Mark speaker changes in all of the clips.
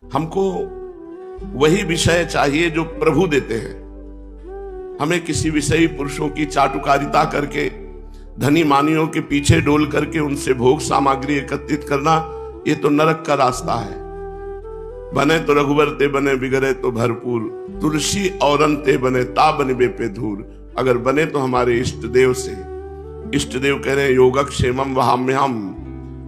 Speaker 1: हमको वही विषय चाहिए जो प्रभु देते हैं। हमें किसी विषयी पुरुषों की चाटुकारिता करके, धनी मानियों के पीछे डोल करके उनसे भोग सामग्री एकत्रित करना, ये तो नरक का रास्ता है। बने तो रघुवर ते बने, बिगड़े तो भरपूर, तुलसी औरन ते बने, ता बनिबे पे धूर। अगर बने तो हमारे इष्ट देव से। इष्ट देव कह रहे हैं योगक्षेमम वहाम्यहम,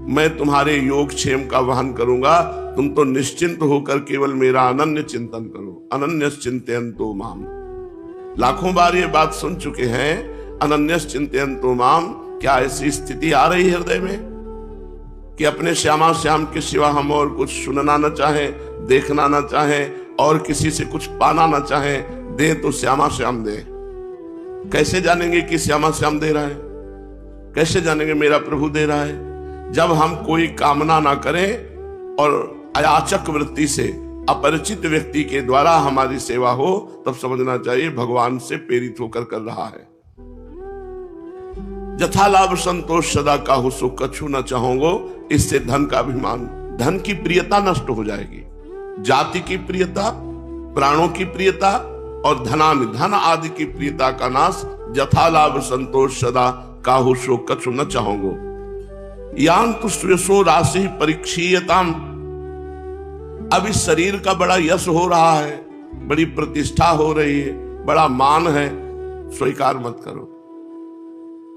Speaker 1: मैं तुम्हारे योगक्षेम का वहन करूंगा, तुम तो निश्चिंत होकर केवल मेरा अनन्य चिंतन करो। अनन्य चिंतयन्तो माम, लाखों बार ये बात सुन चुके हैं, अनन्य चिंतयन्तो माम। क्या ऐसी स्थिति आ रही है हृदय में कि अपने श्यामा श्याम के सिवा हम और कुछ सुनना न चाहें, देखना न चाहें, और किसी से कुछ पाना न चाहें? दे तो श्यामा श्याम दे। कैसे जानेंगे कि श्यामा श्याम दे रहा है? कैसे जानेंगे मेरा प्रभु दे रहा है? जब हम कोई कामना ना करें और अयाचक वृत्ति से अपरिचित व्यक्ति के द्वारा हमारी सेवा हो, तब समझना चाहिए भगवान से प्रेरित होकर कर रहा है। जथा लाभ संतोष सदा काहू सुख कछु न चाहोगो, इससे धन का अभिमान, धन की प्रियता नष्ट हो जाएगी। जाति की प्रियता, प्राणों की प्रियता और धन आदि की प्रियता का नाश। जथा लाभ संतोष सदा काहू सुख कछु न चाहोगो। यान तो श्रेयसो राशि परीक्षीयताम, अब इस शरीर का बड़ा यश हो रहा है, बड़ी प्रतिष्ठा हो रही है, बड़ा मान है, स्वीकार मत करो।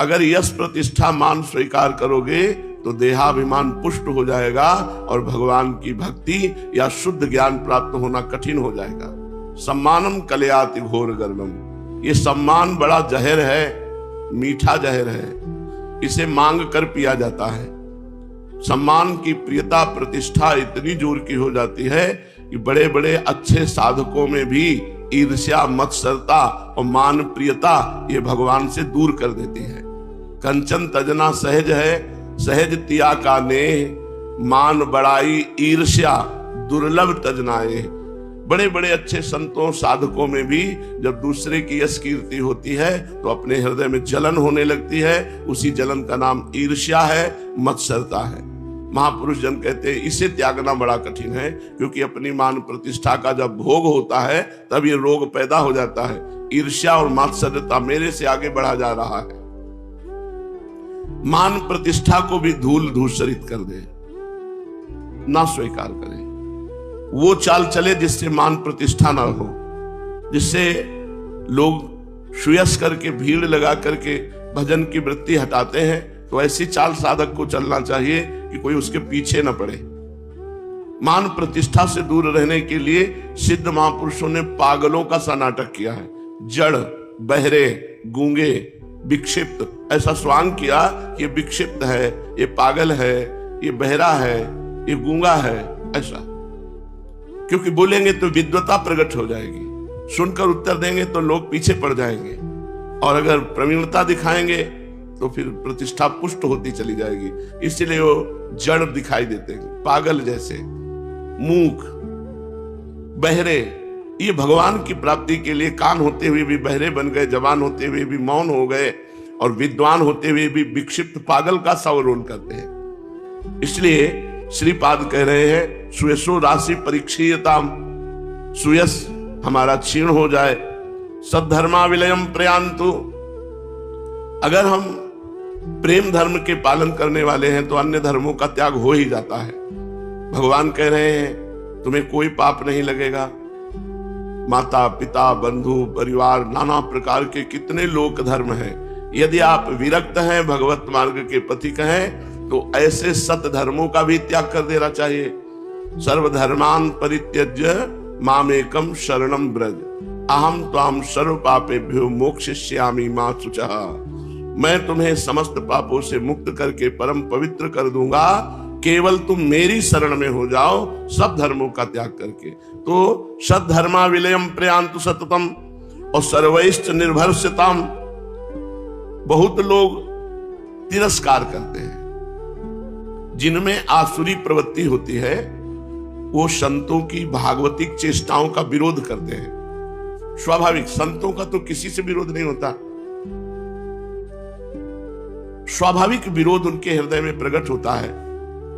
Speaker 1: अगर यश प्रतिष्ठा मान स्वीकार करोगे तो देहाभिमान पुष्ट हो जाएगा और भगवान की भक्ति या शुद्ध ज्ञान प्राप्त होना कठिन हो जाएगा। सम्मानम कलयाति घोर गर्भम, ये सम्मान बड़ा जहर है, मीठा जहर है, इसे मांग कर पिया जाता है। सम्मान की प्रियता प्रतिष्ठा इतनी जोर की हो जाती है कि बड़े बड़े अच्छे साधकों में भी ईर्ष्या, मत्सरता और मान प्रियता ये भगवान से दूर कर देती है। कंचन तजना सहज है, सहज तिया का नेह, मान बड़ाई ईर्ष्या दुर्लभ तजनाए। बड़े बड़े अच्छे संतों साधकों में भी जब दूसरे की यश कीर्ति होती है तो अपने हृदय में जलन होने लगती है। उसी जलन का नाम ईर्ष्या है, मत्सरता है। महापुरुष जन कहते हैं इसे त्यागना बड़ा कठिन है, क्योंकि अपनी मान प्रतिष्ठा का जब भोग होता है तब ये रोग पैदा हो जाता है। ईर्ष्या और मात्सर्यता मेरे से आगे बढ़ा जा रहा है, मान प्रतिष्ठा को भी धूल धूसरित कर दे, ना स्वीकार करे। वो चाल चले जिससे मान प्रतिष्ठा ना हो, जिससे लोग सुयस करके भीड़ लगा करके भजन की वृत्ति हटाते हैं, तो ऐसी चाल साधक को चलना चाहिए कि कोई उसके पीछे न पड़े। मान प्रतिष्ठा से दूर रहने के लिए सिद्ध महापुरुषों ने पागलों का सा नाटक किया है। जड़, बहरे, गूंगे, विक्षिप्त, ऐसा स्वांग किया कि ये विक्षिप्त है, ये पागल है, ये बहरा है, ये गूंगा है, ऐसा। क्योंकि बोलेंगे तो विद्वता प्रकट हो जाएगी, सुनकर उत्तर देंगे तो लोग पीछे पड़ जाएंगे, और अगर प्रवीणता दिखाएंगे तो फिर प्रतिष्ठा पुष्ट होती चली जाएगी। इसलिए वो जड़ दिखाई देते हैं, पागल जैसे, मूक, बहरे। ये भगवान की प्राप्ति के लिए कान होते हुए भी बहरे बन गए, जवान होते हुए भी मौन हो गए, और विद्वान होते हुए भी विक्षिप्त पागल का सा रोल करते हैं। इसलिए श्रीपाद कह रहे हैं सुयसो राशि परीक्षीयताम, सुयस हमारा क्षीण हो जाए। सद्धर्मा विलयम प्रयांतु, अगर हम प्रेम धर्म के पालन करने वाले हैं तो अन्य धर्मों का त्याग हो ही जाता है। भगवान कह रहे हैं तुम्हें कोई पाप नहीं लगेगा। माता पिता बंधु परिवार नाना प्रकार के कितने लोक धर्म हैं, यदि आप विरक्त हैं, भगवत मार्ग के पथिक हैं, तो ऐसे सत धर्मों का भी त्याग कर देना चाहिए। सर्वधर्मान परित्यज्य मामेकम शरणम ब्रज, अहम त्वाम सर्व पापेभ्यो मोक्षयिष्यामि मा शुचः, मैं तुम्हें समस्त पापों से मुक्त करके परम पवित्र कर दूंगा, केवल तुम मेरी शरण में हो जाओ, सब धर्मों का त्याग करके। तो सद्धर्मा विलयम प्रयांतु सततम और सर्वैश्च निर्भरस्यताम, बहुत लोग तिरस्कार करते हैं। जिनमें आसुरी प्रवृत्ति होती है वो संतों की भागवतिक चेष्टाओं का विरोध करते हैं। स्वाभाविक, संतों का तो किसी से विरोध नहीं होता, स्वाभाविक विरोध उनके हृदय में प्रकट होता है,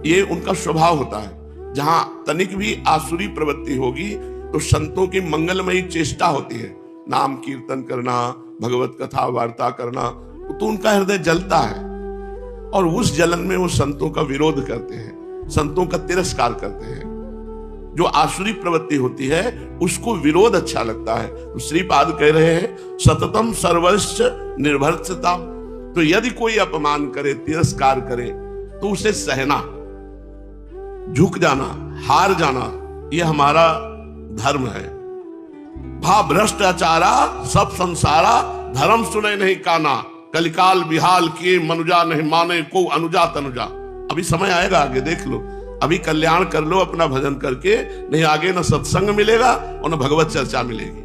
Speaker 1: ये उनका स्वभाव होता है। जहां तनिक भी आसुरी प्रवृत्ति होगी तो संतों की मंगलमयी चेष्टा होती है, नाम कीर्तन करना, भगवत कथा वार्ता करना, तो उनका हृदय जलता है और उस जलन में वो संतों का विरोध करते हैं, संतों का तिरस्कार करते हैं। जो आसुरी प्रवृत्ति होती है उसको विरोध अच्छा लगता है। तो श्रीपाद कह रहे हैं सततम सर्वश्च निर्भरता। तो यदि कोई अपमान करे, तिरस्कार करे, तो उसे सहना, झुक जाना, हार जाना, यह हमारा धर्म है। भा भ्रष्टाचारा सब संसारा, धर्म सुने नहीं काना, कलिकाल बिहाल किए मनुजा नहीं माने को अनुजा तनुजा। अभी समय आएगा, आगे देख लो, अभी कल्याण कर लो अपना भजन करके, नहीं आगे न सत्संग मिलेगा और न भगवत चर्चा मिलेगी।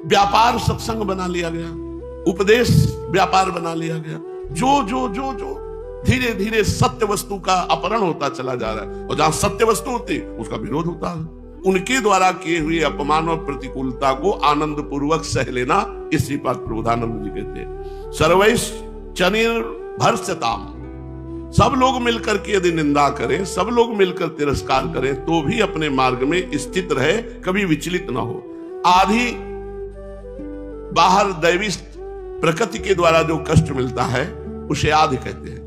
Speaker 1: व्यापार सत्संग बना लिया गया, उपदेश व्यापार बना लिया गया। जो जो जो जो धीरे धीरे सत्य वस्तु का अपहरण होता चला जा रहा है, और जहां सत्य वस्तु होती उसका विरोध होता है। उनके द्वारा किए हुए अपमान और प्रतिकूलता को आनंद पूर्वक सह लेना, इस श्रीपाद प्रबोधानंद जी कहते हैं। सर्वैष चनिर्भर्ष्यताम्, सब लोग मिलकर के यदि निंदा करें, सब लोग मिलकर तिरस्कार करें, तो भी अपने मार्ग में स्थित रहे, कभी विचलित ना हो। आधी बाहर दैवी प्रकृति के द्वारा जो कष्ट मिलता है उसे आदि कहते हैं।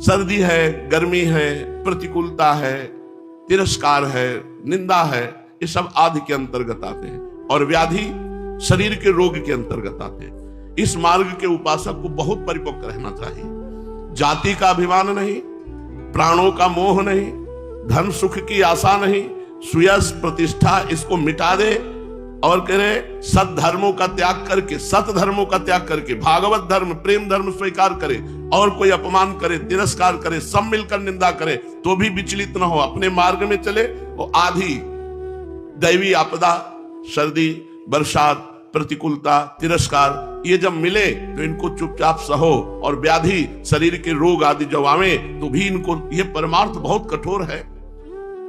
Speaker 1: सर्दी है, गर्मी है, प्रतिकूलता है, तिरस्कार है, निंदा है, ये सब आदि के अंतर्गत आते हैं। और व्याधि शरीर के रोग के अंतर्गत आते हैं। इस मार्ग के उपासक को बहुत परिपक्व रहना चाहिए। जाति का अभिमान नहीं, प्राणों का मोह नहीं, धन सुख की आशा नहीं, सुयश प्रतिष्ठा इसको मिटा दे और करे सत धर्मों का त्याग करके, सत धर्मों का त्याग करके भागवत धर्म, प्रेम धर्म स्वीकार करे। और कोई अपमान करे, तिरस्कार करे, सब मिलकर निंदा करे, तो भी विचलित न हो, अपने मार्ग में चले। और आधी दैवी आपदा, सर्दी, बरसात, प्रतिकूलता, तिरस्कार, ये जब मिले तो इनको चुपचाप सहो। और व्याधि शरीर के रोग आदि जब आवे तो भी इनको, ये परमार्थ बहुत कठोर है,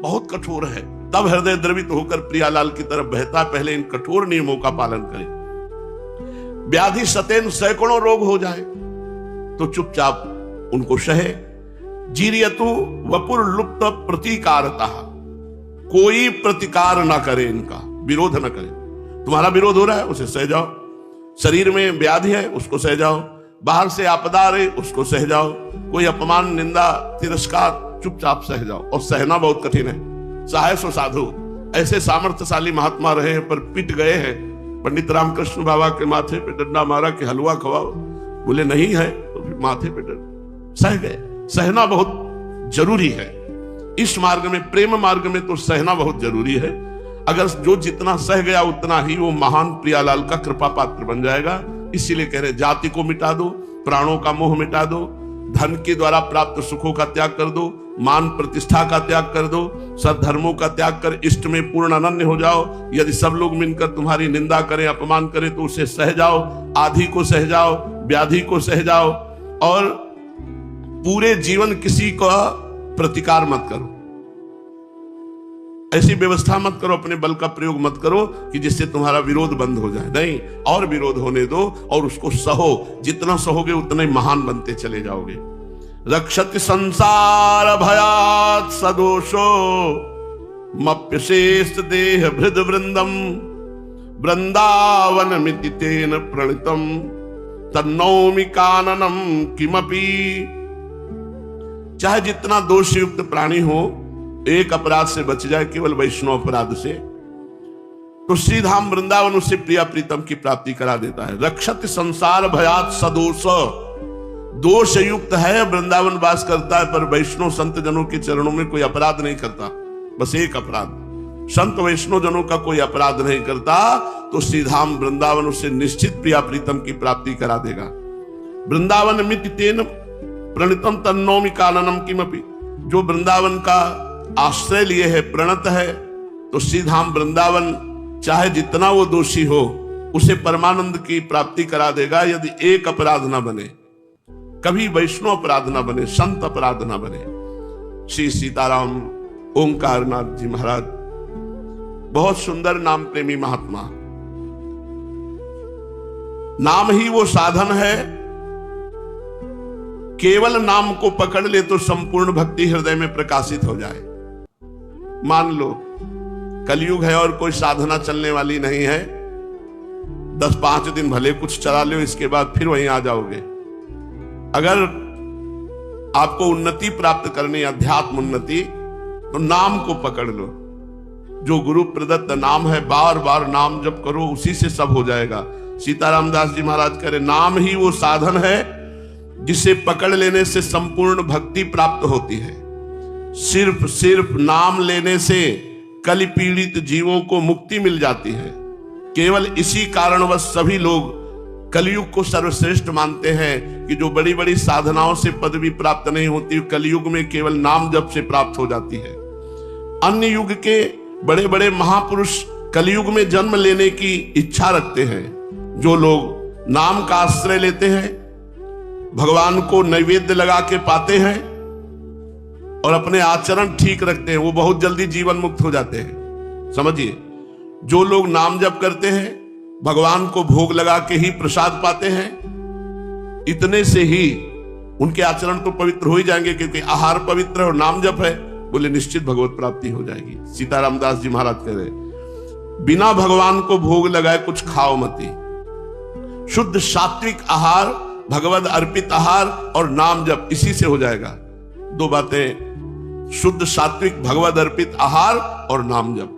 Speaker 1: बहुत कठोर है। तब हृदय द्रवित होकर प्रियालाल की तरफ बहता, पहले इन कठोर नियमों का पालन करें। व्याधि सतेन सैकड़ों रोग हो जाए तो चुपचाप उनको सहे। जीरियतु वपुर लुप्त प्रतिकारता, कोई प्रतिकार ना करे, इनका विरोध ना करे। तुम्हारा विरोध हो रहा है उसे सह जाओ, शरीर में व्याधि है उसको सह जाओ, बाहर से आपदा आ रही उसको सह जाओ, कोई अपमान, निंदा, तिरस्कार चुपचाप सह जाओ। और सहना बहुत कठिन है। सहाय सो साधु, ऐसे सामर्थ्यशाली महात्मा रहे हैं पर पिट गए हैं। पंडित रामकृष्ण बाबा के माथे पे डंडा मारा कि हलवा खवाओ, बोले नहीं है, तो फिर माथे पे सह गए। सहना बहुत जरूरी है इस मार्ग में, प्रेम मार्ग में तो सहना बहुत जरूरी है। अगर जो जितना सह गया उतना ही वो महान प्रियालाल का कृपा पात्र बन जाएगा। इसीलिए कह रहे जाति को मिटा दो, प्राणों का मोह मिटा दो, धन के द्वारा प्राप्त सुखों का त्याग कर दो, मान प्रतिष्ठा का त्याग कर दो, सद्धर्मों का त्याग कर इष्ट में पूर्ण अनन्य हो जाओ। यदि सब लोग मिलकर तुम्हारी निंदा करें, अपमान करें, तो उसे सह जाओ, आधि को सह जाओ, व्याधि को सह जाओ। और पूरे जीवन किसी का प्रतिकार मत करो, ऐसी व्यवस्था मत करो, अपने बल का प्रयोग मत करो कि जिससे तुम्हारा विरोध बंद हो जाए। नहीं, और विरोध होने दो और उसको सहो। जितना सहोगे उतना ही महान बनते चले जाओगे। रक्षति संसार भयात् सदोषो मप्यशेष देह भृद वृंदम वृंदावन मिति तेन प्रणितम तन्नौमि काननम किमपि। चाहे जितना दोष युक्त प्राणी हो, एक अपराध से बच जाए, केवल वैष्णव अपराध से, तो श्रीधाम वृंदावन उससे प्रिया प्रीतम की प्राप्ति करा देता है। रक्षत संसार भयात् सदोष, दोष युक्त है, वृंदावन वास करता है, पर वैष्णव संत जनों के चरणों में कोई अपराध नहीं करता। बस एक अपराध, संत वैष्णव जनों का कोई अपराध नहीं करता, तो श्रीधाम वृंदावन उससे निश्चित प्रिया प्रीतम की प्राप्ति करा देगा। वृंदावन मिति तेन प्रणितम तन्नौमि काननम किमपि। जो वृंदावन का आश्रय लिए है, प्रणत है, तो श्रीधाम वृंदावन चाहे जितना वो दोषी हो उसे परमानंद की प्राप्ति करा देगा, यदि एक अपराध ना बने, कभी वैष्णव अपराध ना बने, संत अपराध ना बने। श्री सीताराम ओंकारनाथ जी महाराज बहुत सुंदर नाम प्रेमी महात्मा। नाम ही वो साधन है केवल नाम को पकड़ ले तो संपूर्ण भक्ति हृदय में प्रकाशित हो जाए। मान लो कलयुग है और कोई साधना चलने वाली नहीं है, 10-5 दिन भले कुछ चला लो, इसके बाद फिर वहीं आ जाओगे। अगर आपको उन्नति प्राप्त करनी, अध्यात्म उन्नति, तो नाम को पकड़ लो। जो गुरु प्रदत्त नाम है, बार बार नाम जप करो, उसी से सब हो जाएगा। सीताराम दास जी महाराज कह रहे, नाम ही वो साधन है जिसे पकड़ लेने से संपूर्ण भक्ति प्राप्त होती है। सिर्फ नाम लेने से कलि पीड़ित जीवों को मुक्ति मिल जाती है। केवल इसी कारणवश सभी लोग कलयुग को सर्वश्रेष्ठ मानते हैं कि जो बड़ी बड़ी साधनाओं से पदवी प्राप्त नहीं होती, कलयुग में केवल नाम जप से प्राप्त हो जाती है। अन्य युग के बड़े बड़े महापुरुष कलयुग में जन्म लेने की इच्छा रखते हैं। जो लोग नाम का आश्रय लेते हैं, भगवान को नैवेद्य लगा के पाते हैं और अपने आचरण ठीक रखते हैं, वो बहुत जल्दी जीवन मुक्त हो जाते हैं। समझिए, जो लोग नाम जप करते हैं, भगवान को भोग लगा के ही प्रसाद पाते हैं, इतने से ही उनके आचरण तो पवित्र हो ही जाएंगे, क्योंकि आहार पवित्र और नाम जप है, बोले निश्चित भगवत प्राप्ति हो जाएगी। सीताराम दास जी महाराज कह रहे, बिना भगवान को भोग लगाए कुछ खाओ मती। शुद्ध सात्विक आहार, भगवद अर्पित आहार और नाम जप, इसी से हो जाएगा। दो बातें, शुद्ध सात्विक भगवद अर्पित आहार और नाम जप,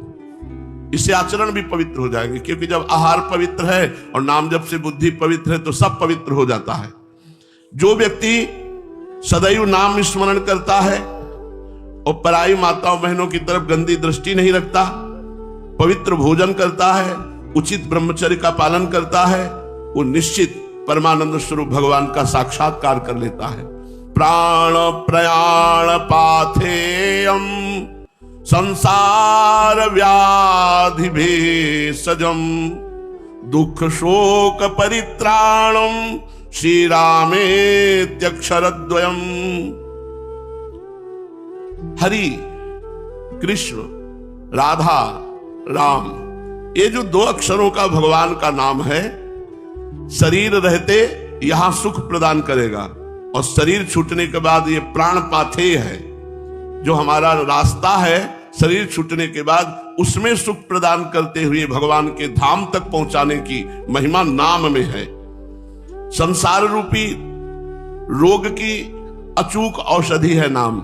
Speaker 1: इससे आचरण भी पवित्र हो जाएंगे। क्योंकि जब आहार पवित्र है और नाम जप से बुद्धि पवित्र है, तो सब पवित्र हो जाता है। जो व्यक्ति सदैव नाम स्मरण करता है और पराई माताओं बहनों की तरफ गंदी दृष्टि नहीं रखता, पवित्र भोजन करता है, उचित ब्रह्मचर्य का पालन करता है, वो निश्चित परमानंद स्वरूप भगवान का साक्षात्कार कर लेता है। प्राण प्रयाण पाथेयम संसार व्याधि भेषजम दुख शोक परित्राणम श्री रामेत्यक्षरद्वयम्। हरि कृष्ण राधा राम, ये जो 2 अक्षरों का भगवान का नाम है, शरीर रहते यहां सुख प्रदान करेगा और शरीर छूटने के बाद ये प्राण पाथेय है, जो हमारा रास्ता है, शरीर छूटने के बाद उसमें सुख प्रदान करते हुए भगवान के धाम तक पहुंचाने की महिमा नाम में है। संसार रूपी रोग की अचूक औषधि है नाम।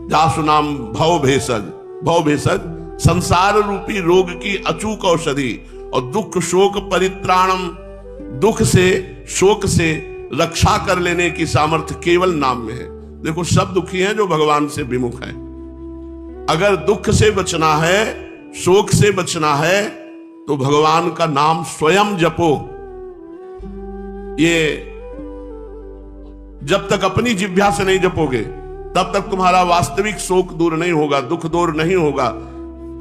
Speaker 1: जासु नाम भव भेषज, भव भेषज संसार रूपी रोग की अचूक औषधि। और दुख शोक परित्राणम, दुख से शोक से रक्षा कर लेने की सामर्थ्य केवल नाम में है। देखो, सब दुखी हैं जो भगवान से विमुख है। अगर दुख से बचना है, शोक से बचना है, तो भगवान का नाम स्वयं जपो। ये जब तक अपनी जिह्वा से नहीं जपोगे, तब तक तुम्हारा वास्तविक शोक दूर नहीं होगा, दुख दूर नहीं होगा।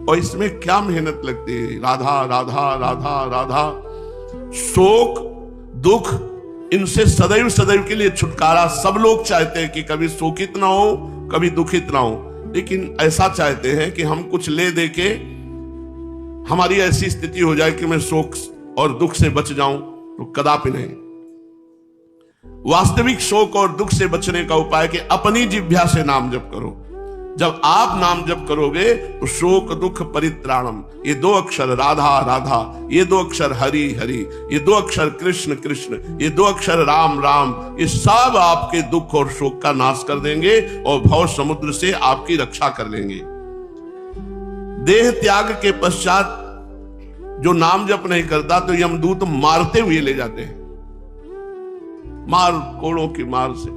Speaker 1: और इसमें क्या मेहनत लगती है, राधा राधा राधा राधा। शोक दुख, इनसे सदैव सदैव के लिए छुटकारा सब लोग चाहते हैं कि कभी शोकित ना हो, कभी दुखित ना हो। लेकिन ऐसा चाहते हैं कि हम कुछ ले दे के हमारी ऐसी स्थिति हो जाए कि मैं शोक और दुख से बच जाऊं, तो कदापि नहीं। वास्तविक शोक और दुख से बचने का उपाय कि अपनी जिह्वा से नाम जप करो। जब आप नाम जप करोगे तो शोक दुख परित्राणम, ये 2 अक्षर राधा राधा, ये 2 अक्षर हरि हरि, ये 2 अक्षर कृष्ण कृष्ण, ये 2 अक्षर राम राम, ये सब आपके दुख और शोक का नाश कर देंगे और भव समुद्र से आपकी रक्षा कर लेंगे। देह त्याग के पश्चात जो नाम जप नहीं करता, तो यमदूत मारते हुए ले जाते हैं, मार कोड़ों की मार से।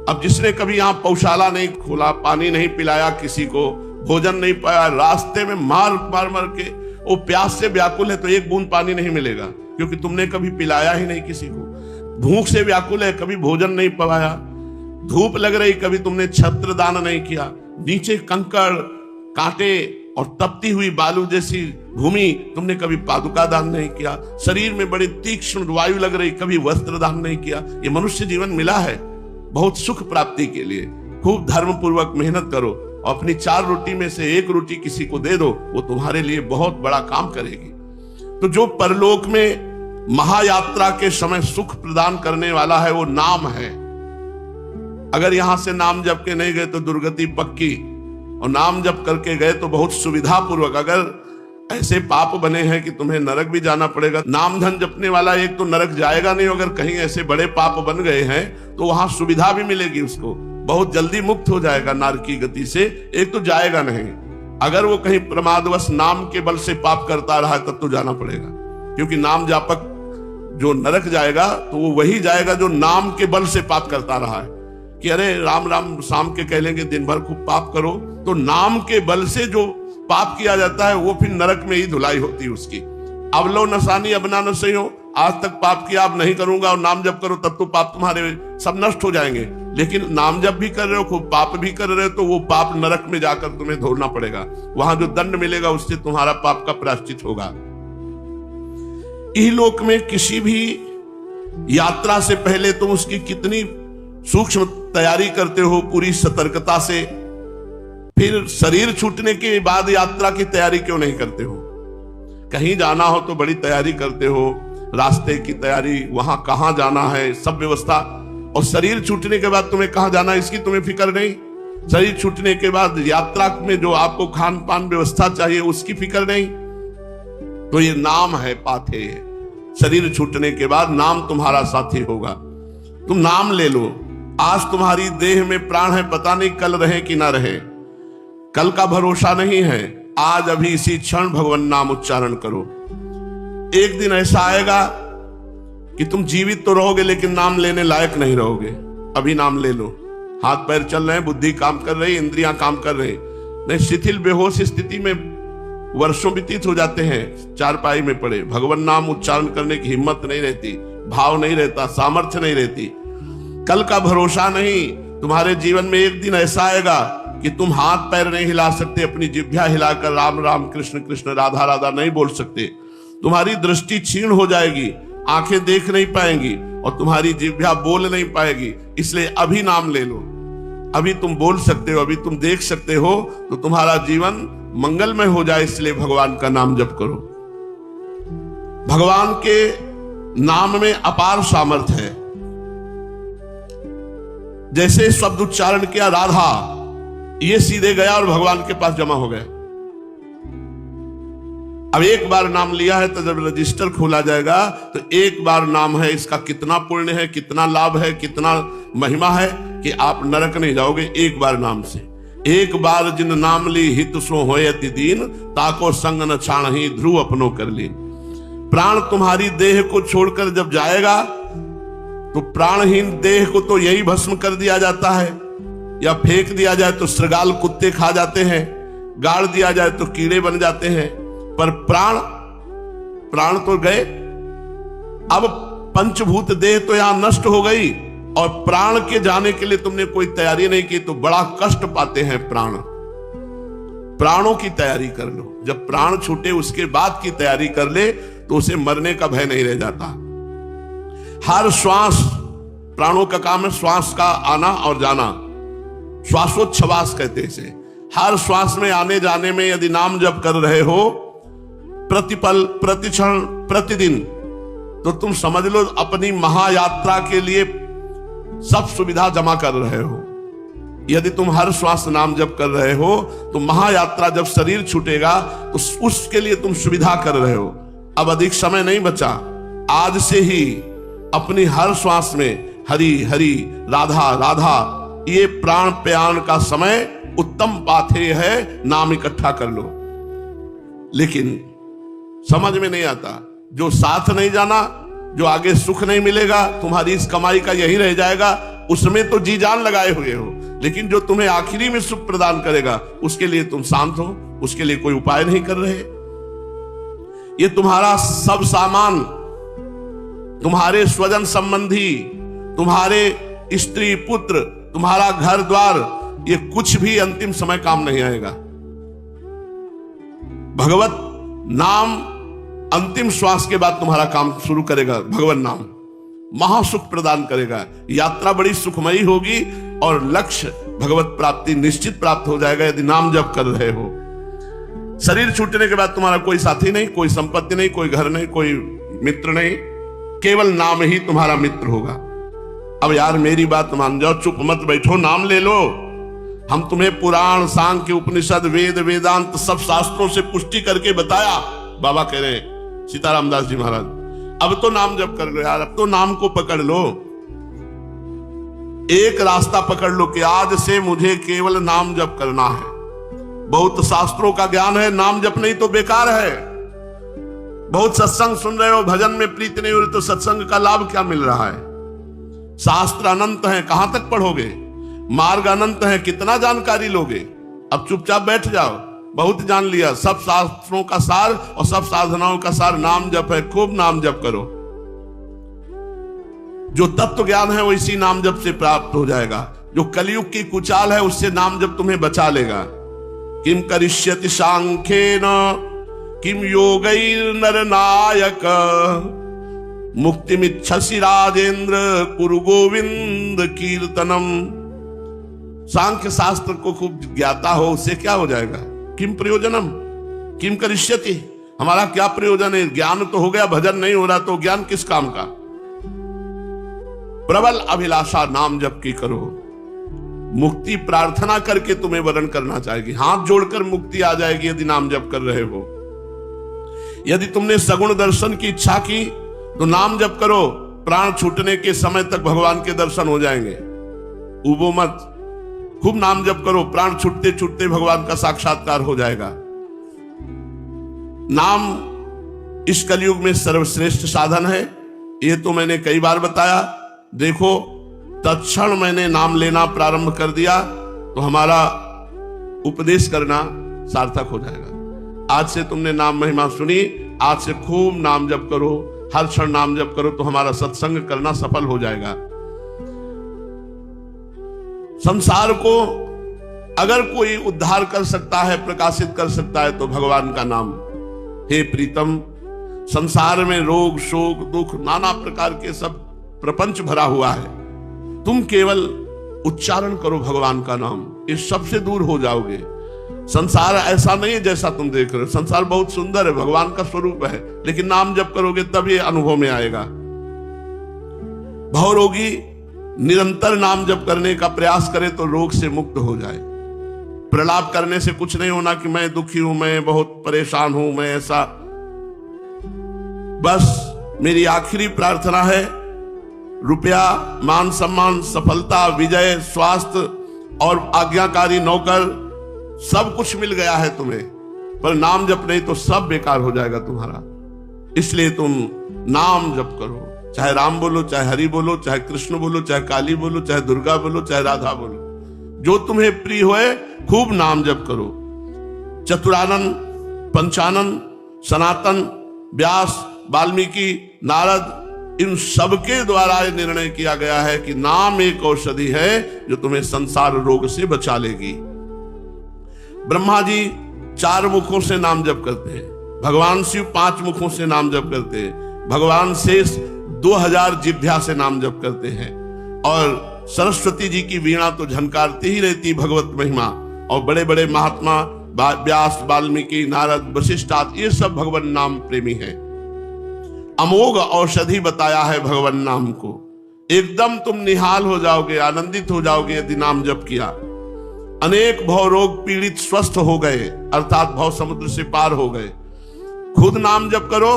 Speaker 1: अब जिसने कभी यहां पौशाला नहीं खोला, पानी नहीं पिलाया किसी को, भोजन नहीं पाया, रास्ते में मार मार मार के वो प्यास से व्याकुल है, तो एक बूंद पानी नहीं मिलेगा, क्योंकि तुमने कभी पिलाया ही नहीं किसी को। भूख से व्याकुल है, कभी भोजन नहीं पाया। धूप लग रही, कभी तुमने छत्र दान नहीं किया। नीचे कंकड़ कांटे और तपती हुई बालू जैसी भूमि, तुमने कभी पादुका दान नहीं किया। शरीर में बड़ी तीक्ष्ण वायु लग रही, कभी वस्त्र दान नहीं किया। ये मनुष्य जीवन मिला है बहुत सुख प्राप्ति के लिए। खूब धर्म पूर्वक मेहनत करो और अपनी 4 रोटी में से 1 रोटी किसी को दे दो, वो तुम्हारे लिए बहुत बड़ा काम करेगी। तो जो परलोक में महायात्रा के समय सुख प्रदान करने वाला है वो नाम है। अगर यहां से नाम जप के नहीं गए तो दुर्गति पक्की, और नाम जप करके गए तो बहुत सुविधा पूर्वक। अगर ऐसे पाप बने हैं कि तुम्हें नरक भी जाना पड़ेगा, नाम धन जपने वाला एक तो नरक जाएगा नहीं, अगर कहीं ऐसे बड़े पाप बन गए हैं तो वहां सुविधा भी मिलेगी, उसको बहुत जल्दी मुक्त हो जाएगा नारकी गति से, एक तो जाएगा नहीं। अगर वो कहीं प्रमादवश नाम के बल से पाप करता रहा तब तो जाना पड़ेगा, क्योंकि नाम जापक जो नरक जाएगा तो वो वही जाएगा जो नाम के बल से पाप करता रहा है। कि अरे राम राम शाम के कह लेंगे दिन भर खूब पाप करो, तो नाम के बल से जो पाप किया जाता है वो फिर नरक में ही धुलाई होती है उसकी। अब लो नसानी अब ना सही हो, आज तक पाप किया अब नहीं करूंगा और नाम जप करो, तब तो पाप तुम्हारे सब नष्ट हो जाएंगे। लेकिन नाम जप भी कर रहे हो, खूब पाप भी कर रहे हो, तो वो पाप नरक में जाकर तुम्हें धोना पड़ेगा। वहां जो दंड मिलेगा उससे तुम्हारा पाप का प्रायश्चित होगा। इहलोक में किसी भी यात्रा से पहले तुम उसकी कितनी सूक्ष्म तैयारी करते हो, पूरी सतर्कता से, फिर शरीर छूटने के बाद यात्रा की तैयारी क्यों नहीं करते हो? कहीं जाना हो तो बड़ी तैयारी करते हो, रास्ते की तैयारी, वहां कहां जाना है, सब व्यवस्था। और शरीर छूटने के बाद तुम्हें कहां जाना है इसकी तुम्हें फिक्र नहीं। शरीर छूटने के बाद यात्रा में जो आपको खान पान व्यवस्था चाहिए उसकी फिक्र नहीं। तो ये नाम है पाथे। शरीर छूटने के बाद नाम तुम्हारा साथी होगा। तुम नाम ले लो। आज तुम्हारी देह में प्राण है, पता नहीं कल रहे कि ना रहे, कल का भरोसा नहीं है। आज अभी इसी क्षण भगवान नाम उच्चारण करो। एक दिन ऐसा आएगा कि तुम जीवित तो रहोगे लेकिन नाम लेने लायक नहीं रहोगे। अभी नाम ले लो। हाथ पैर चल रहे हैं, बुद्धि काम कर रही, इंद्रियां काम कर रही, नहीं शिथिल बेहोश स्थिति में वर्षों व्यतीत हो जाते हैं, चारपाई में पड़े। भगवान नाम उच्चारण करने की हिम्मत नहीं रहती, भाव नहीं रहता, सामर्थ्य नहीं रहती, कल का भरोसा नहीं। तुम्हारे जीवन में एक दिन ऐसा आएगा कि तुम हाथ पैर नहीं हिला सकते, अपनी जिह्वा हिलाकर राम राम कृष्ण कृष्ण राधा राधा नहीं बोल सकते। तुम्हारी दृष्टि क्षीण हो जाएगी, आंखें देख नहीं पाएंगी और तुम्हारी जिह्वा बोल नहीं पाएगी। इसलिए अभी नाम ले लो। अभी तुम बोल सकते हो, अभी तुम देख सकते हो, तो तुम्हारा जीवन मंगलमय हो जाए। इसलिए भगवान का नाम जप करो। भगवान के नाम में अपार सामर्थ्य है। जैसे शब्द उच्चारण किया राधा, ये सीधे गया और भगवान के पास जमा हो गया। अब एक बार नाम लिया है तो जब रजिस्टर खोला जाएगा तो एक बार नाम है, इसका कितना पुण्य है, कितना लाभ है, कितना महिमा है कि आप नरक नहीं जाओगे एक बार नाम से। एक बार जिन नाम ली हित सो होयति दीन, ताको संग न छाणहि ध्रुव अपनो कर ली। प्राण तुम्हारी देह को छोड़कर जब जाएगा तो प्राणहीन देह को तो यही भस्म कर दिया जाता है, या फेंक दिया जाए तो श्रृगाल कुत्ते खा जाते हैं, गाड़ दिया जाए तो कीड़े बन जाते हैं। पर प्राण तो गए। अब पंचभूत देह तो यहां नष्ट हो गई और प्राण के जाने के लिए तुमने कोई तैयारी नहीं की तो बड़ा कष्ट पाते हैं प्राण। प्राणों की तैयारी कर लो। जब प्राण छूटे उसके बाद की तैयारी कर ले तो उसे मरने का भय नहीं रह जाता। हर श्वास, प्राणों का काम है श्वास का आना और जाना, श्वासोच्छ्वास कहते हैं इसे। हर श्वास में आने जाने में यदि नाम जप कर रहे हो प्रतिपल प्रतिक्षण प्रतिदिन, तो तुम समझ लो अपनी महायात्रा के लिए सब सुविधा जमा कर रहे हो। यदि तुम हर श्वास नाम जप कर रहे हो तो महायात्रा जब शरीर छूटेगा तो उसके लिए तुम सुविधा कर रहे हो। अब अधिक समय नहीं बचा, आज से ही अपनी हर श्वास में हरि हरि राधा राधा, ये प्राण प्यान का समय उत्तम पाथे है, नाम इकट्ठा कर लो। लेकिन समझ में नहीं आता, जो साथ नहीं जाना, जो आगे सुख नहीं मिलेगा, तुम्हारी इस कमाई का यही रह जाएगा, उसमें तो जी जान लगाए हुए हो, लेकिन जो तुम्हें आखिरी में सुख प्रदान करेगा उसके लिए तुम शांत हो, उसके लिए कोई उपाय नहीं कर रहे। ये तुम्हारा सब सामान, तुम्हारे स्वजन संबंधी, तुम्हारे स्त्री पुत्र, तुम्हारा घर द्वार, ये कुछ भी अंतिम समय काम नहीं आएगा। भगवत नाम अंतिम श्वास के बाद तुम्हारा काम शुरू करेगा। भगवान नाम महासुख प्रदान करेगा, यात्रा बड़ी सुखमयी होगी और लक्ष्य भगवत प्राप्ति निश्चित प्राप्त हो जाएगा यदि नाम जप कर रहे हो। शरीर छूटने के बाद तुम्हारा कोई साथी नहीं, कोई संपत्ति नहीं, कोई घर नहीं, कोई मित्र नहीं, केवल नाम ही तुम्हारा मित्र होगा। अब यार मेरी बात मान जाओ, चुप मत बैठो, नाम ले लो। हम तुम्हें पुराण, सांख्य, उपनिषद, वेद, वेदांत सब शास्त्रों से पुष्टि करके बताया। बाबा कह रहे सीताराम दास जी महाराज, अब तो नाम जप कर लो यार, अब तो नाम को पकड़ लो। एक रास्ता पकड़ लो कि आज से मुझे केवल नाम जप करना है। बहुत शास्त्रों का ज्ञान है, नाम जप नहीं तो बेकार है। बहुत सत्संग सुन रहे हो, भजन में प्रीति नहीं हो रही, तो सत्संग का लाभ क्या मिल रहा है? शास्त्र अनंत है, कहां तक पढ़ोगे? मार्ग अनंत है, कितना जानकारी लोगे? अब चुपचाप बैठ जाओ, बहुत जान लिया। सब शास्त्रों का सार और सब साधनाओं का सार नाम जप है। खूब नाम जप करो, जो तत्व ज्ञान है वो इसी नाम जप से प्राप्त हो जाएगा। जो कलयुग की कुचाल है उससे नाम जप तुम्हें बचा लेगा। किम करिष्यति सांख्येन किम योगैर नरनायक मुक्तिमिच्छसि राजेंद्र कुरु गोविंद कीर्तनम। सांख्य शास्त्र को खूब ज्ञाता हो, उससे क्या हो जाएगा? किम प्रयोजनम किम करिष्यति, हमारा क्या प्रयोजन है? ज्ञान तो हो गया, भजन नहीं हो रहा, तो ज्ञान किस काम का? प्रबल अभिलाषा नाम जप की करो। मुक्ति प्रार्थना करके तुम्हें वरण करना चाहिए। हाथ जोड़कर मुक्ति आ जाएगी यदि नाम जप कर रहे हो। यदि तुमने सगुण दर्शन की इच्छा की तो नाम जप करो, प्राण छूटने के समय तक भगवान के दर्शन हो जाएंगे। उबो मत, खूब नाम जप करो, प्राण छूटते छूटते भगवान का साक्षात्कार हो जाएगा। नाम इस कलयुग में सर्वश्रेष्ठ साधन है, यह तो मैंने कई बार बताया। देखो, तत्क्षण मैंने नाम लेना प्रारंभ कर दिया तो हमारा उपदेश करना सार्थक हो जाएगा। आज से तुमने नाम महिमा सुनी, आज से खूब नाम जप करो, हर क्षण नाम जप करो, तो हमारा सत्संग करना सफल हो जाएगा। संसार को अगर कोई उद्धार कर सकता है, प्रकाशित कर सकता है, तो भगवान का नाम। हे प्रीतम, संसार में रोग, शोक, दुख, नाना प्रकार के सब प्रपंच भरा हुआ है। तुम केवल उच्चारण करो भगवान का नाम, इस सबसे दूर हो जाओगे। संसार ऐसा नहीं है जैसा तुम देख रहे हो, संसार बहुत सुंदर है, भगवान का स्वरूप है, लेकिन नाम जप करोगे तब ये अनुभव में आएगा। भवरोगी निरंतर नाम जप करने का प्रयास करे तो रोग से मुक्त हो जाए। प्रलाप करने से कुछ नहीं होना कि मैं दुखी हूं, मैं बहुत परेशान हूं, मैं ऐसा। बस मेरी आखिरी प्रार्थना है, रुपया, मान सम्मान, सफलता, विजय, स्वास्थ्य और आज्ञाकारी नौकर सब कुछ मिल गया है तुम्हें, पर नाम जप नहीं तो सब बेकार हो जाएगा तुम्हारा। इसलिए तुम नाम जप करो, चाहे राम बोलो, चाहे हरि बोलो, चाहे कृष्ण बोलो, चाहे काली बोलो, चाहे दुर्गा बोलो, चाहे राधा बोलो, जो तुम्हें प्रिय होए, खूब नाम जप करो। चतुरानन, पंचानन, सनातन, व्यास, वाल्मीकि, नारद, इन सबके द्वारा यह निर्णय किया गया है कि नाम एक औषधि है जो तुम्हें संसार रोग से बचा लेगी। ब्रह्मा जी 4 मुखों से नाम जप करते हैं, भगवान शिव 5 मुखों से नाम जप करते हैं, भगवान शेष 2000 जिह्वा से नाम जप करते हैं, और सरस्वती जी की वीणा तो झनकारती ही रहती भगवत महिमा। और बड़े बड़े महात्मा व्यास, वाल्मीकि, नारद, वशिष्ठ आदि ये सब भगवान नाम प्रेमी हैं। अमोघ औषधि बताया है भगवान नाम को। एकदम तुम निहाल हो जाओगे, आनंदित हो जाओगे यदि नाम जप किया। अनेक भव रोग पीड़ित स्वस्थ हो गए, अर्थात भव समुद्र से पार हो गए। खुद नाम जप करो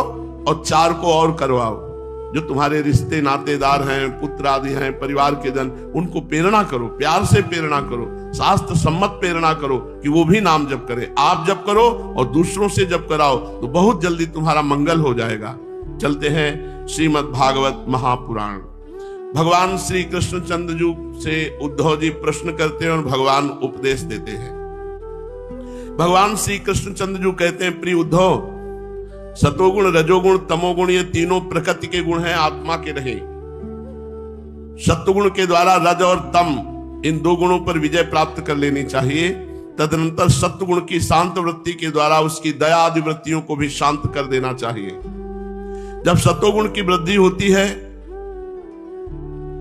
Speaker 1: और 4 को और करवाओ। जो तुम्हारे रिश्ते नातेदार हैं, पुत्र आदि हैं, परिवार के जन, उनको प्रेरणा करो, प्यार से प्रेरणा करो, शास्त्र सम्मत प्रेरणा करो कि वो भी नाम जप करें। आप जप करो और दूसरों से जप कराओ तो बहुत जल्दी तुम्हारा मंगल हो जाएगा। चलते हैं श्रीमद् भागवत महापुराण। भगवान श्री कृष्णचंद्र जी से उद्धव जी प्रश्न करते हैं और भगवान उपदेश देते हैं। भगवान श्री कृष्णचंद्र जी कहते हैं, प्रिय उद्धव, सतोगुण, रजोगुण, तमोगुण ये तीनों प्रकृति के गुण हैं, आत्मा के नहीं। सत्वगुण के द्वारा रज और तम, इन 2 गुणों पर विजय प्राप्त कर लेनी चाहिए। तदनंतर सत्वगुण की शांत वृत्ति के द्वारा उसकी दया आदि वृत्तियों को भी शांत कर देना चाहिए। जब सत्वगुण की वृद्धि होती है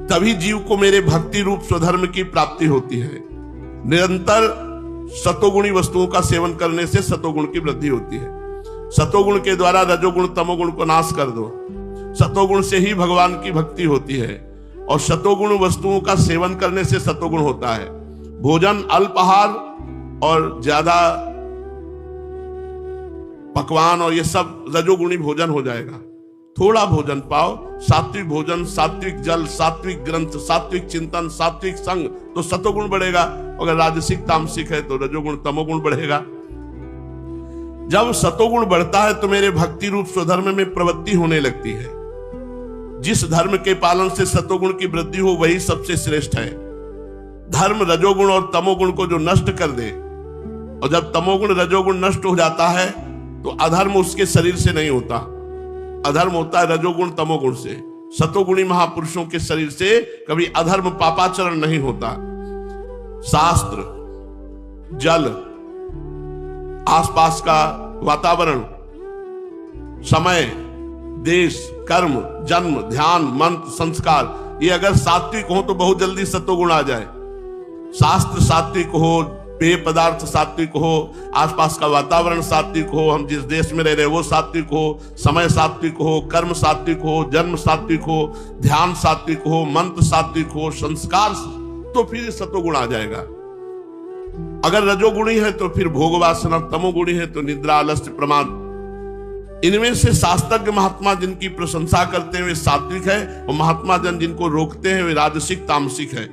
Speaker 1: तभी जीव को मेरे भक्ति रूप स्वधर्म की प्राप्ति होती है। निरंतर सतोगुणी वस्तुओं का सेवन करने से सतोगुण की वृद्धि होती है। सतोगुण के द्वारा रजोगुण, तमोगुण को नाश कर दो। सतोगुण से ही भगवान की भक्ति होती है, और सतोगुण वस्तुओं का सेवन करने से सतोगुण होता है। भोजन अल्पाहार और ज्यादा पकवान और ये सब रजोगुणी भोजन हो जाएगा। थोड़ा भोजन पाओ, सात्विक भोजन, सात्विक जल, सात्विक ग्रंथ, सात्विक चिंतन, सात्विक संग, तो सतोगुण बढ़ेगा। अगर राजसिक तामसिक है तो रजोगुण तमोगुण बढ़ेगा। जब सतोगुण बढ़ता है तो मेरे भक्ति रूप स्वधर्म में प्रवृत्ति होने लगती है। जिस धर्म के पालन से सतोगुण की वृद्धि हो वही सबसे श्रेष्ठ है। धर्म रजोगुण और तमोगुण को जो नष्ट कर दे, और जब तमोगुण रजोगुण नष्ट हो जाता है तो अधर्म उसके शरीर से नहीं होता। अधर्म होता है रजोगुण तमोगुण से। सतोगुणी महापुरुषों के शरीर से कभी अधर्म पापाचरण नहीं होता। शास्त्र, जल, आसपास का वातावरण, समय, देश, कर्म, जन्म, ध्यान, मंत्र, संस्कार, ये अगर सात्विक हो तो बहुत जल्दी सतोगुण आ जाए। शास्त्र सात्विक हो, पेय पदार्थ सात्विक हो, आसपास का वातावरण सात्विक हो, हम जिस देश में रह रहे वो सात्विक हो, समय सात्विक हो, कर्म सात्विक हो, जन्म सात्विक हो, ध्यान सात्विक हो, मंत्र सात्विक हो, संस्कार, तो फिर सतोगुण आ जाएगा। अगर रजोगुणी है तो फिर भोग वासना, तमोगुणी है तो निद्रा, आलस्य, प्रमाद। इनमें से शास्त्रज्ञ महात्मा जिनकी प्रशंसा करते हैं वे सात्विक है, और महात्मा जन जिनको रोकते हैं वे राजसिक तामसिक है।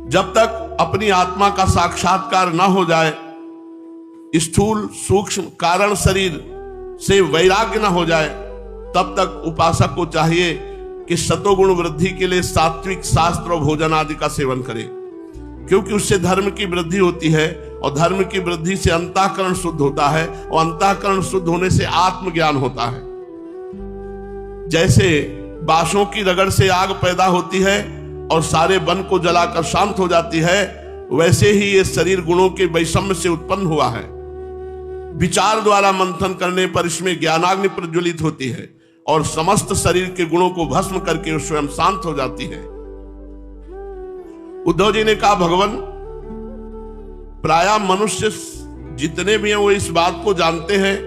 Speaker 1: जब तक अपनी आत्मा का साक्षात्कार न हो जाए, स्थूल सूक्ष्म कारण शरीर से वैराग्य न हो जाए, तब तक उपासक को चाहिए कि सतोगुण वृद्धि के लिए सात्विक शास्त्र और भोजन आदि का सेवन करे, क्योंकि उससे धर्म की वृद्धि होती है, और धर्म की वृद्धि से अंतःकरण शुद्ध होता है, और अंतःकरण शुद्ध होने से आत्मज्ञान होता है। जैसे बांसों की रगड़ से आग पैदा होती है और सारे वन को जलाकर शांत हो जाती है, वैसे ही ये शरीर गुणों के वैषम्य से उत्पन्न हुआ है। विचार द्वारा मंथन करने पर इसमें ज्ञानाग्नि प्रज्वलित होती है, और समस्त शरीर के गुणों को भस्म करके स्वयं शांत हो जाती है। उद्धव जी ने कहा, भगवान, प्रायः मनुष्य जितने भी हैं वो इस बात को जानते हैं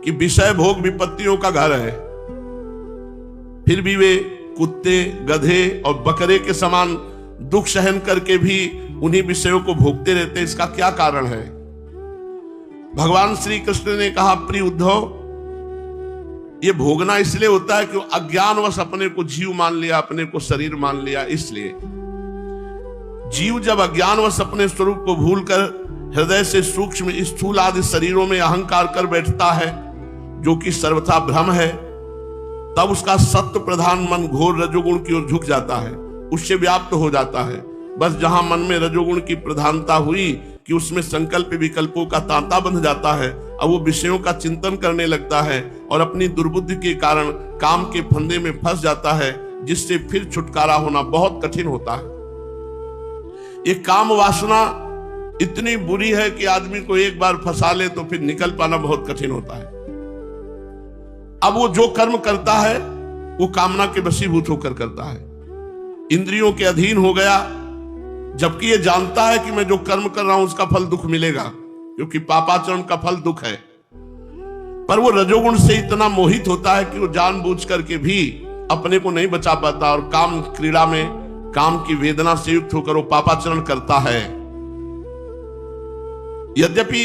Speaker 1: कि विषय भोग विपत्तियों का घर है, फिर भी वे कुत्ते, गधे और बकरे के समान दुख सहन करके भी उन्हीं विषयों को भोगते रहते। इसका क्या कारण है? भगवान श्री कृष्ण ने कहा, प्रिय उद्धव, ये भोगना इसलिए होता है कि अज्ञानवश अपने को जीव मान लिया, अपने को शरीर मान लिया। इसलिए जीव जब अज्ञानवश अपने स्वरूप को भूलकर हृदय से सूक्ष्म स्थूल आदि शरीरों में अहंकार कर बैठता है, जो कि सर्वथा भ्रम है, तब उसका सत्व प्रधान मन घोर रजोगुण की ओर झुक जाता है, उससे व्याप्त हो जाता है। बस जहां मन में रजोगुण की प्रधानता हुई कि उसमें संकल्प विकल्पों का तांता बंध जाता है, अब वो विषयों का चिंतन करने लगता है और अपनी दुर्बुद्धि के कारण काम के फंदे में फंस जाता है, जिससे फिर छुटकारा होना बहुत कठिन होता है। ये काम वासना इतनी बुरी है कि आदमी को एक बार फंसा ले तो फिर निकल पाना बहुत कठिन होता है। अब वो जो कर्म करता है वो कामना के वशीभूत होकर करता है, इंद्रियों के अधीन हो गया, जबकि ये जानता है कि मैं जो कर्म कर रहा हूं उसका फल दुख मिलेगा, क्योंकि पापाचरण का फल दुख है। पर वो रजोगुण से इतना मोहित होता है कि वो जानबूझ करके भी अपने को नहीं बचा पाता, और काम क्रीड़ा में काम की वेदना से युक्त होकर वो पापाचरण करता है। यद्यपि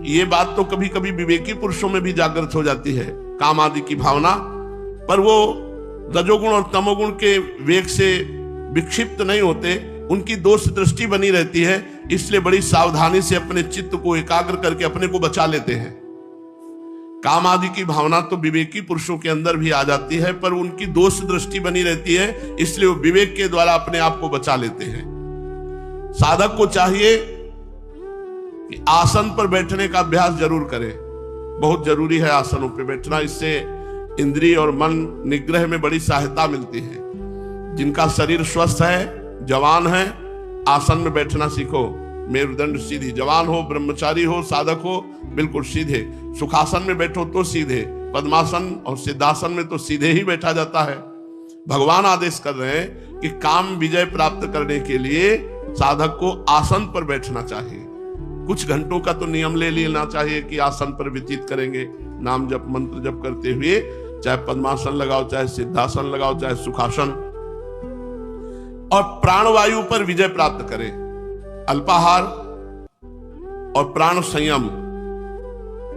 Speaker 1: ये बात तो कभी कभी विवेकी पुरुषों में भी जागृत हो जाती है, काम आदि की भावना, पर वो रजोगुण और तमोगुण के वेग से विक्षिप्त नहीं होते, उनकी दोष दृष्टि बनी रहती है। इसलिए बड़ी सावधानी से अपने चित्त को एकाग्र करके अपने को बचा लेते हैं। काम आदि की भावना तो विवेकी पुरुषों के अंदर भी आ जाती है, पर उनकी दोष दृष्टि बनी रहती है, इसलिए वो विवेक के द्वारा अपने आप को बचा लेते हैं। साधक को चाहिए कि आसन पर बैठने का अभ्यास जरूर करे, बहुत जरूरी है आसनों पर बैठना। इससे इंद्रिय और मन निग्रह में बड़ी सहायता मिलती है। जिनका शरीर स्वस्थ है, जवान है, आसन में बैठना सीखो। मेरुदंड सीधी, जवान हो, ब्रह्मचारी हो, साधक हो, बिल्कुल सीधे। सुखासन में बैठो तो सीधे, पद्मासन और सिद्धासन में तो सीधे ही बैठा जाता है। भगवान आदेश कर रहे हैं कि काम विजय प्राप्त करने के लिए साधक को आसन पर बैठना चाहिए। कुछ घंटों का तो नियम ले लेना चाहिए कि आसन पर व्यतीत करेंगे, नाम जप मंत्र जप करते हुए चाहे पद्मासन लगाओ, चाहे सिद्धासन लगाओ, चाहे सुखासन, और प्राणवायु पर विजय प्राप्त करें। अल्पाहार और प्राण संयम,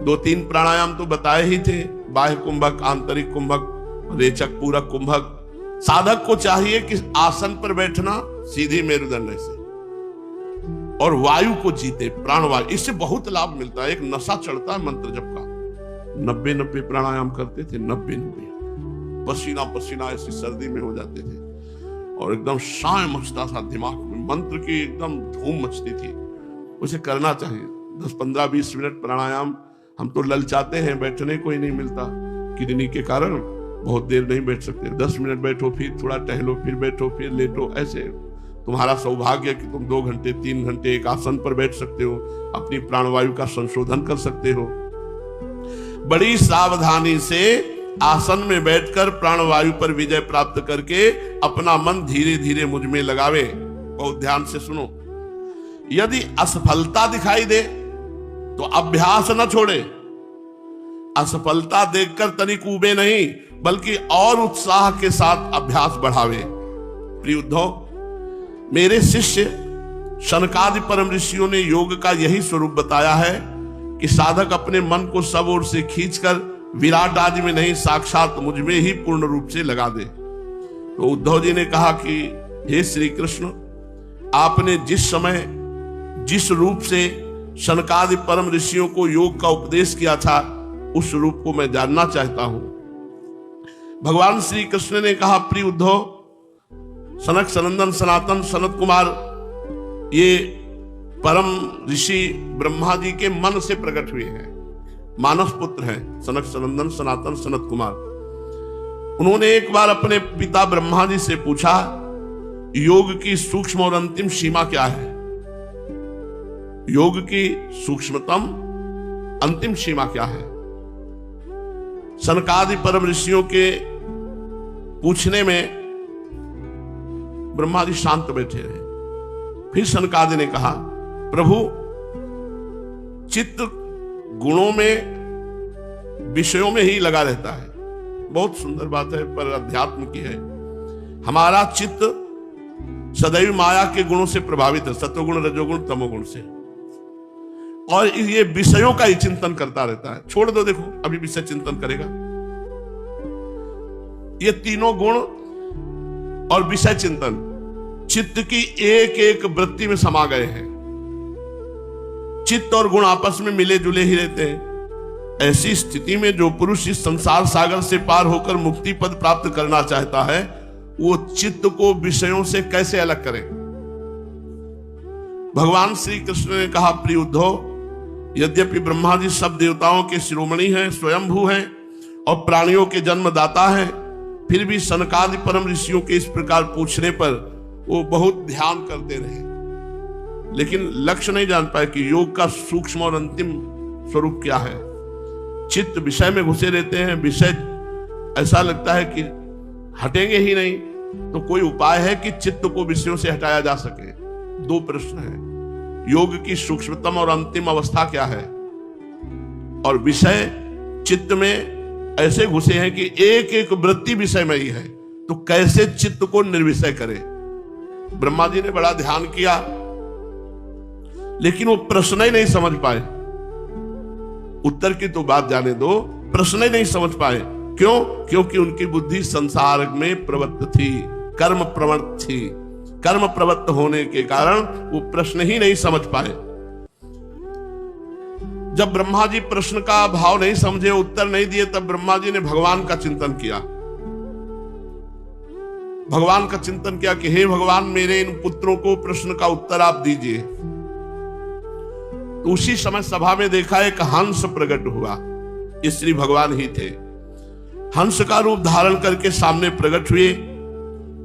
Speaker 1: 2-3 प्राणायाम तो बताए ही थे, बाह्य कुंभक, आंतरिक कुंभक, रेचक, पूरक कुंभक। साधक को चाहिए कि आसन पर बैठना सीधी मेरुदंड से, और वायु को जीते, प्राणवायु, इससे बहुत लाभ मिलता है। एक नशा चढ़ता है मंत्र जप का। 90 प्राणायाम करते थे, 90 पसीना पसीना ऐसी सर्दी में हो जाते थे, और एकदम साय मचता था दिमाग में, मंत्र की एकदम धूम मचती थी। उसे करना चाहिए 10, 15, 20 मिनट प्राणायाम। हम तो ललचाते हैं, बैठने को ही नहीं मिलता, किडनी के कारण बहुत देर नहीं बैठ सकते। 10 मिनट बैठो, फिर थोड़ा टहलो, फिर बैठो, फिर लेटो। ऐसे तुम्हारा सौभाग्य है कि तुम 2 घंटे 3 घंटे एक आसन पर बैठ सकते हो, अपनी प्राणवायु का संशोधन कर सकते हो। बड़ी सावधानी से आसन में बैठकर प्राणवायु पर विजय प्राप्त करके अपना मन धीरे धीरे मुझ में लगावे। बहुत ध्यान से सुनो। यदि असफलता दिखाई दे तो अभ्यास न छोड़े। असफलता देखकर तनिक ऊबे नहीं, बल्कि और उत्साह के साथ अभ्यास बढ़ावे। प्रिय उद्धव, मेरे शिष्य शनकादि परम ऋषियों ने योग का यही स्वरूप बताया है कि साधक अपने मन को सब ओर से खींचकर विराट आदि में नहीं, साक्षात मुझ में ही पूर्ण रूप से लगा दे। तो उद्धव जी ने कहा कि हे श्री कृष्ण, आपने जिस समय जिस रूप से शनकादि परम ऋषियों को योग का उपदेश किया था, उस रूप को मैं जानना चाहता हूं। भगवान श्री कृष्ण ने कहा, प्रिय उद्धव, सनक सनंदन सनातन सनत कुमार ये परम ऋषि ब्रह्मा जी के मन से प्रकट हुए हैं, मानस पुत्र हैं सनक सनंदन सनातन सनत कुमार। उन्होंने एक बार अपने पिता ब्रह्मा जी से पूछा, योग की सूक्ष्म और अंतिम सीमा क्या है? योग की सूक्ष्मतम अंतिम सीमा क्या है? सनकादि परम ऋषियों के पूछने में ब्रह्मा जी शांत बैठे रहे। फिर सनकादि ने कहा, प्रभु, चित्त गुणों में, विषयों में ही लगा रहता है। बहुत सुंदर बात है, पर अध्यात्म की है। हमारा चित्त सदैव माया के गुणों से प्रभावित है, सत्वगुण, रजोगुण, तमोगुण से, और ये विषयों का ही चिंतन करता रहता है। छोड़ दो, देखो अभी विषय चिंतन करेगा। ये तीनों गुण और विषय चिंतन चित्त की एक एक वृत्ति में समा गए हैं। चित्त और गुण आपस में मिले जुले ही रहते हैं। ऐसी स्थिति में जो पुरुष इस संसार सागर से पार होकर मुक्ति पद प्राप्त करना चाहता है, वो चित्त को विषयों से कैसे अलग करे? भगवान श्री कृष्ण ने कहा, प्रिय उद्धव, यद्यपि ब्रह्मा जी सब देवताओं के शिरोमणि हैं, स्वयंभू हैं और प्राणियों के जन्मदाता हैं, फिर भी सनकादि परम ऋषियों के इस प्रकार पूछने पर वो बहुत ध्यान करते रहे, लेकिन लक्ष्य नहीं जान पाए कि योग का सूक्ष्म और अंतिम स्वरूप क्या है। चित्त विषय में घुसे रहते हैं, विषय ऐसा लगता है कि हटेंगे ही नहीं। तो कोई उपाय है कि चित्त को विषयों से हटाया जा सके? 2 प्रश्न है। योग की सूक्ष्मतम और अंतिम अवस्था क्या है? और विषय चित्त में ऐसे घुसे हैं कि एक एक वृत्ति विषय में ही है, तो कैसे चित्त को निर्विषय करे? ब्रह्मा जी ने बड़ा ध्यान किया, लेकिन वो प्रश्न ही नहीं समझ पाए। उत्तर की तो बात जाने दो, प्रश्न ही नहीं समझ पाए। क्यों? क्योंकि उनकी बुद्धि संसार में प्रवृत्त थी, कर्म प्रवृत्त थी। कर्म प्रवृत्त होने के कारण वो प्रश्न ही नहीं समझ पाए। जब ब्रह्मा जी प्रश्न का भाव नहीं समझे, उत्तर नहीं दिए, तब ब्रह्मा जी ने भगवान का चिंतन किया। भगवान का चिंतन किया कि हे भगवान, मेरे इन पुत्रों को प्रश्न का उत्तर आप दीजिए। तो उसी समय सभा में देखा एक हंस प्रकट हुआ। ये श्री भगवान ही थे। हंस का रूप धारण करके सामने प्रकट हुए।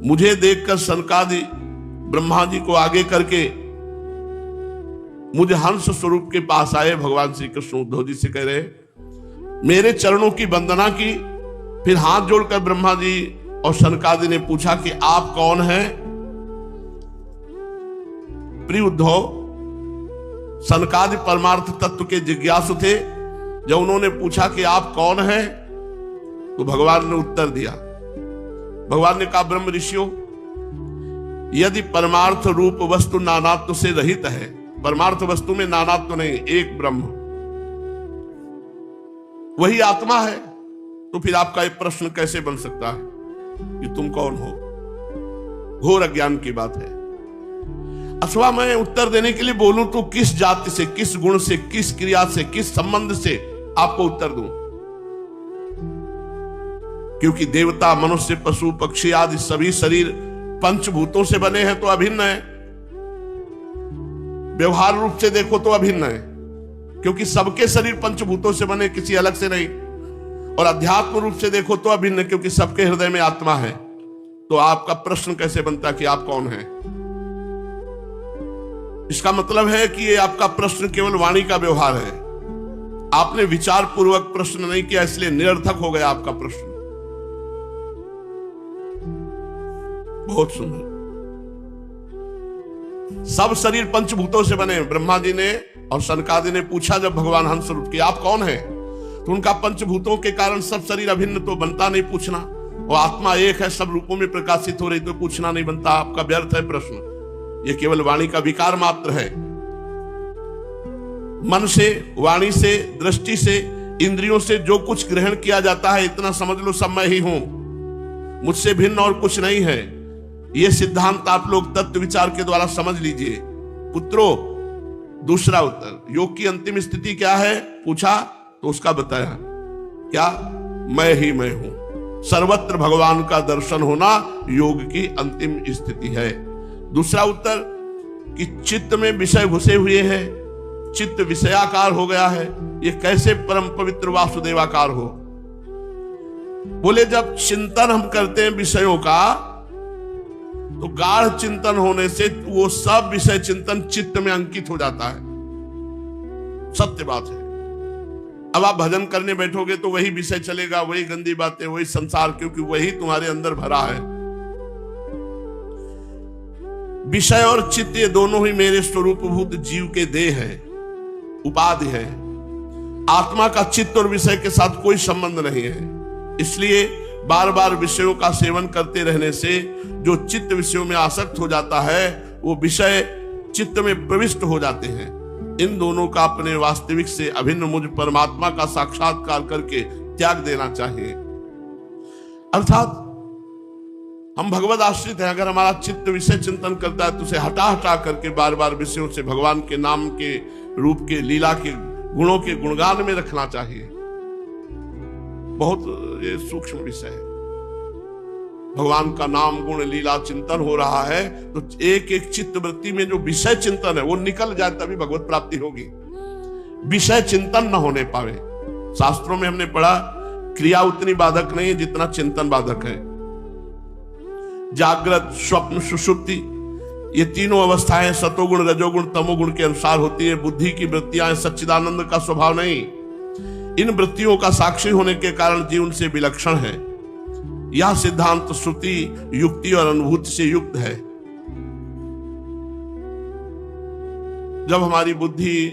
Speaker 1: मुझे देखकर सनकादि ब्रह्मा जी को आगे करके मुझे हंस स्वरूप के पास आए। भगवान श्री कृष्ण उद्धव जी से कह रहे, मेरे चरणों की वंदना की। फिर हाथ जोड़कर ब्रह्मा जी और सनकादि ने पूछा कि आप कौन हैं? प्रिय उद्धव, सनकादि परमार्थ तत्व के जिज्ञासु थे। जब उन्होंने पूछा कि आप कौन हैं, तो भगवान ने उत्तर दिया। भगवान ने कहा, ब्रह्म ऋषियों, यदि परमार्थ रूप वस्तु नानात्व से रहित है, परमार्थ वस्तु में नानात्व नहीं, एक ब्रह्म वही आत्मा है, तो फिर आपका एक प्रश्न कैसे बन सकता है कि तुम कौन हो? घोर अज्ञान की बात है। अथवा मैं उत्तर देने के लिए बोलूं तो किस जाति से, किस गुण से, किस क्रिया से, किस संबंध से आपको उत्तर दूं? क्योंकि देवता, मनुष्य, पशु, पक्षी आदि सभी शरीर पंचभूतों से बने हैं तो अभिन्न है। व्यवहार रूप से देखो तो अभिन्न है, क्योंकि सबके शरीर पंचभूतों से बने, किसी अलग से नहीं। और अध्यात्म रूप से देखो तो अभिन्न, क्योंकि सबके हृदय में आत्मा है। तो आपका प्रश्न कैसे बनता कि आप कौन हैं? इसका मतलब है कि ये आपका प्रश्न केवल वाणी का व्यवहार है। आपने विचार पूर्वक प्रश्न नहीं किया, इसलिए निरर्थक हो गया आपका प्रश्न। बहुत सुंदर। सब शरीर पंचभूतों से बने। ब्रह्मा जी ने और सनकादि ने पूछा जब भगवान हंस रूप के, आप कौन हैं? तो उनका पंचभूतों के कारण सब शरीर अभिन्न तो बनता नहीं पूछना, और आत्मा एक है, सब रूपों में प्रकाशित हो रही तो पूछना नहीं बनता। आपका व्यर्थ है प्रश्न, ये केवल वाणी का विकार मात्र है। मन से, वाणी से, दृष्टि से, इंद्रियों से जो कुछ ग्रहण किया जाता है, इतना समझ लो सब मैं ही हूं, मुझसे भिन्न और कुछ नहीं है। यह सिद्धांत आप लोग तत्व विचार के द्वारा समझ लीजिए। पुत्रों, दूसरा उत्तर, योग की अंतिम स्थिति क्या है पूछा तो उसका बताया, क्या? मैं ही मैं हूं। सर्वत्र भगवान का दर्शन होना योग की अंतिम स्थिति है। दूसरा उत्तर कि चित्त में विषय घुसे हुए हैं, चित्त विषयाकार हो गया है, ये कैसे परम पवित्र वासुदेवाकार हो? बोले जब चिंतन हम करते हैं विषयों का, तो गाढ़ चिंतन होने से वो सब विषय चिंतन चित्त में अंकित हो जाता है। सत्य बात है। अब आप भजन करने बैठोगे तो वही विषय चलेगा, वही गंदी बातें, वही संसार, क्योंकि वही तुम्हारे अंदर भरा है। विषय और चित्त ये दोनों ही मेरे स्वरूपभूत जीव के देह है, उपाधि है। आत्मा का चित्त और विषय के साथ कोई संबंध नहीं है। इसलिए बार बार विषयों का सेवन करते रहने से जो चित्त विषयों में आसक्त हो जाता है, वो विषय चित्त में प्रविष्ट हो जाते हैं। इन दोनों का अपने वास्तविक से अभिन्न मुझ परमात्मा का साक्षात्कार करके त्याग देना चाहिए। अर्थात हम भगवद आश्रित हैं। अगर हमारा चित्त विषय चिंतन करता है तो उसे हटा हटा करके बार बार विषयों से भगवान के नाम के, रूप के, लीला के, गुणों के गुणगान में रखना चाहिए। बहुत ये सूक्ष्म विषय है। भगवान का नाम, गुण, लीला चिंतन हो रहा है तो एक एक चित्त वृत्ति में जो विषय चिंतन है वो निकल जाए, तभी भगवत प्राप्ति होगी। विषय चिंतन न होने पावे। शास्त्रों में हमने पढ़ा, क्रिया उतनी बाधक नहीं है जितना चिंतन बाधक है। जागृत, स्वप्न, सुषुप्ति, ये तीनों अवस्थाएं सतोगुण, रजोगुण, तमोगुण के अनुसार होती है। बुद्धि की वृत्तियां सच्चिदानंद का स्वभाव नहीं। इन वृत्तियों का साक्षी होने के कारण जीवन से विलक्षण है। यह सिद्धांत श्रुति, युक्ति और अनुभूति से युक्त है। जब हमारी बुद्धि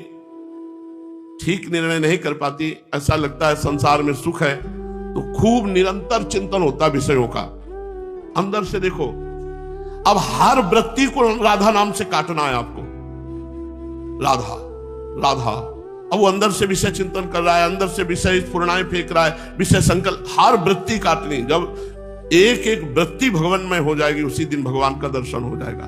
Speaker 1: ठीक निर्णय नहीं कर पाती, ऐसा लगता है संसार में सुख है, तो खूब निरंतर चिंतन होता विषयों का। अंदर से देखो, अब हर वृत्ति को राधा नाम से काटना है आपको। राधा राधा, अब वो अंदर से विषय चिंतन कर रहा है, अंदर से विषय स्फुरणाएं फेंक रहा है, विषय संकल्प, हर वृत्ति काटनी। जब एक एक वृत्ति भगवान में हो जाएगी, उसी दिन भगवान का दर्शन हो जाएगा।